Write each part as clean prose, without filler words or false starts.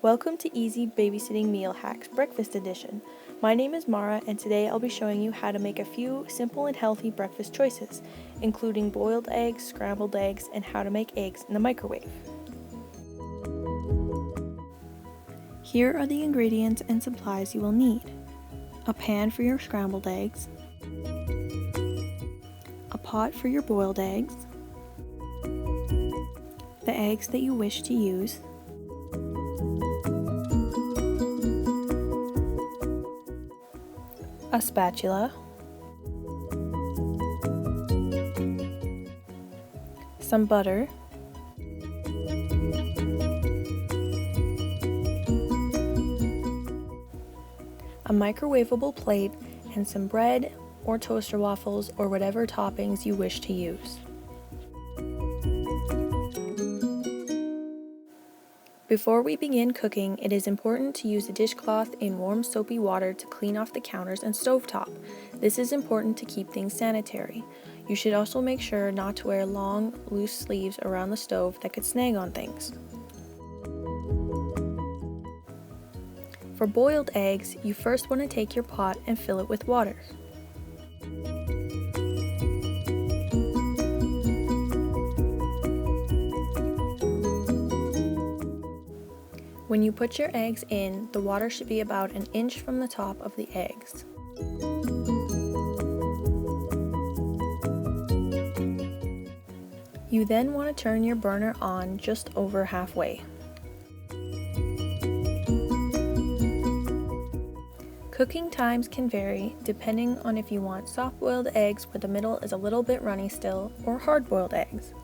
Welcome to Easy Babysitting Meal Hacks Breakfast Edition. My name is Mara, and today I'll be showing you how to make a few simple and healthy breakfast choices, including boiled eggs, scrambled eggs, and how to make eggs in the microwave. Here are the ingredients and supplies you will need. A pan for your scrambled eggs, a pot for your boiled eggs, the eggs that you wish to use, a spatula, some butter, a microwavable plate, and some bread or toaster waffles or whatever toppings you wish to use. Before we begin cooking, it is important to use a dishcloth in warm soapy water to clean off the counters and stovetop. This is important to keep things sanitary. You should also make sure not to wear long, loose sleeves around the stove that could snag on things. For boiled eggs, you first want to take your pot and fill it with water. When you put your eggs in, the water should be about an inch from the top of the eggs. You then want to turn your burner on just over halfway. Cooking times can vary depending on if you want soft-boiled eggs where the middle is a little bit runny still, or hard-boiled eggs.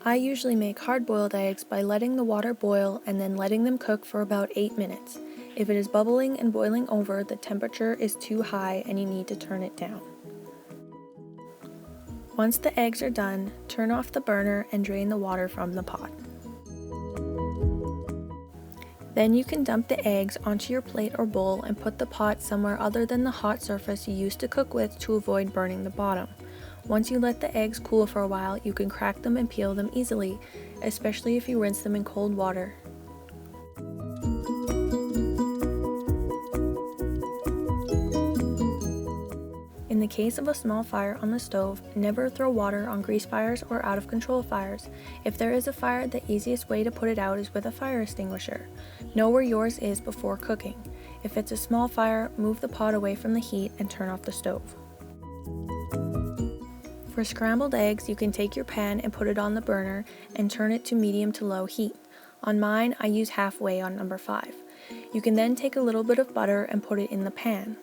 I usually make hard-boiled eggs by letting the water boil and then letting them cook for about 8 minutes. If it is bubbling and boiling over, the temperature is too high and you need to turn it down. Once the eggs are done, turn off the burner and drain the water from the pot. Then you can dump the eggs onto your plate or bowl and put the pot somewhere other than the hot surface you used to cook with to avoid burning the bottom. Once you let the eggs cool for a while, you can crack them and peel them easily, especially if you rinse them in cold water. In the case of a small fire on the stove, never throw water on grease fires or out of control fires. If there is a fire, the easiest way to put it out is with a fire extinguisher. Know where yours is before cooking. If it's a small fire, move the pot away from the heat and turn off the stove. For scrambled eggs, you can take your pan and put it on the burner and turn it to medium to low heat. On mine, I use halfway on number 5. You can then take a little bit of butter and put it in the pan.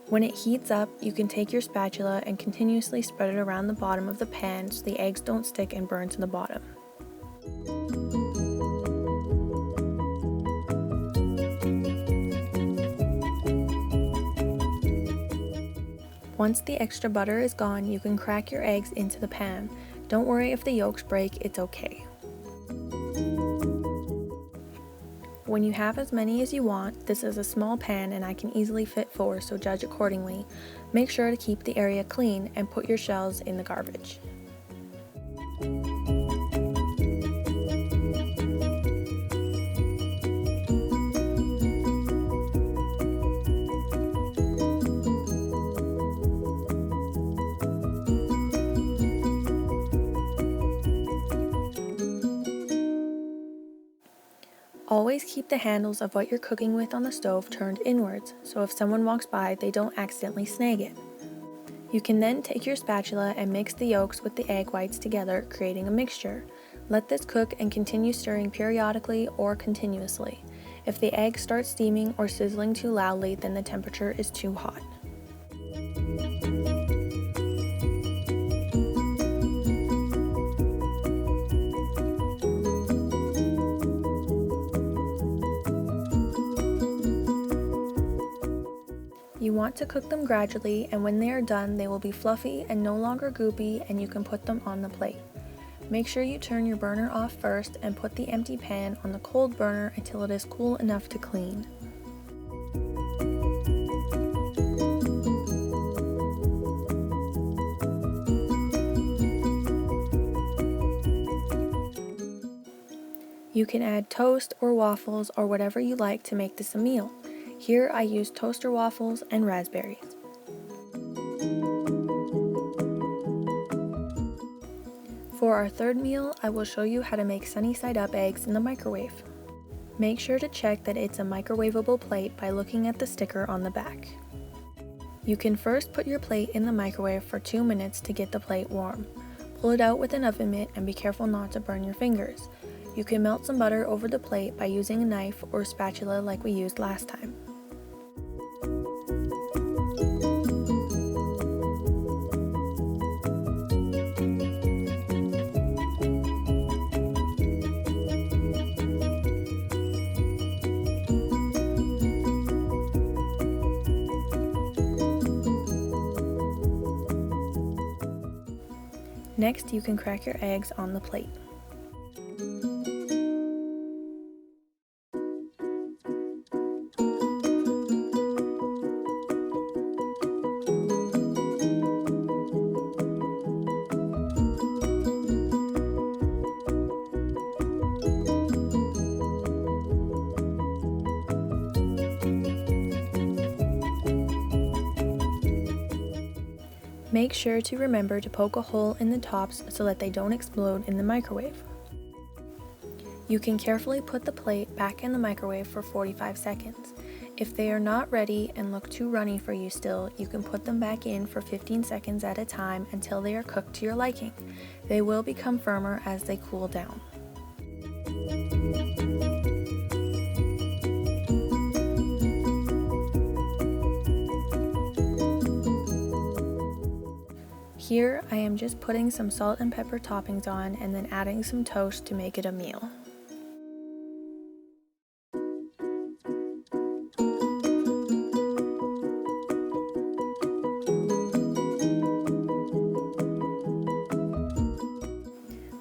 When it heats up, you can take your spatula and continuously spread it around the bottom of the pan so the eggs don't stick and burn to the bottom. Once the extra butter is gone, you can crack your eggs into the pan. Don't worry if the yolks break, it's okay. When you have as many as you want, this is a small pan and I can easily fit 4, so judge accordingly. Make sure to keep the area clean and put your shells in the garbage. Always keep the handles of what you're cooking with on the stove turned inwards, so if someone walks by, they don't accidentally snag it. You can then take your spatula and mix the yolks with the egg whites together, creating a mixture. Let this cook and continue stirring periodically or continuously. If the eggs start steaming or sizzling too loudly, then the temperature is too hot. You want to cook them gradually, and when they are done, they will be fluffy and no longer goopy, and you can put them on the plate. Make sure you turn your burner off first and put the empty pan on the cold burner until it is cool enough to clean. You can add toast or waffles or whatever you like to make this a meal. Here I use toaster waffles and raspberries. For our third meal, I will show you how to make sunny side up eggs in the microwave. Make sure to check that it's a microwavable plate by looking at the sticker on the back. You can first put your plate in the microwave for 2 minutes to get the plate warm. Pull it out with an oven mitt and be careful not to burn your fingers. You can melt some butter over the plate by using a knife or spatula like we used last time. Next, you can crack your eggs on the plate. Make sure to remember to poke a hole in the tops so that they don't explode in the microwave. You can carefully put the plate back in the microwave for 45 seconds. If they are not ready and look too runny for you still, you can put them back in for 15 seconds at a time until they are cooked to your liking. They will become firmer as they cool down. Here, I am just putting some salt and pepper toppings on and then adding some toast to make it a meal.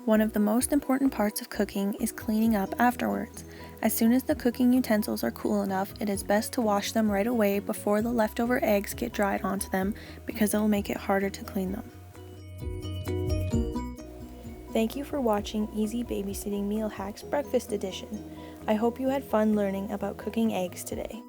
One of the most important parts of cooking is cleaning up afterwards. As soon as the cooking utensils are cool enough, it is best to wash them right away before the leftover eggs get dried onto them because it will make it harder to clean them. Thank you for watching Easy Babysitting Meal Hacks Breakfast Edition. I hope you had fun learning about cooking eggs today.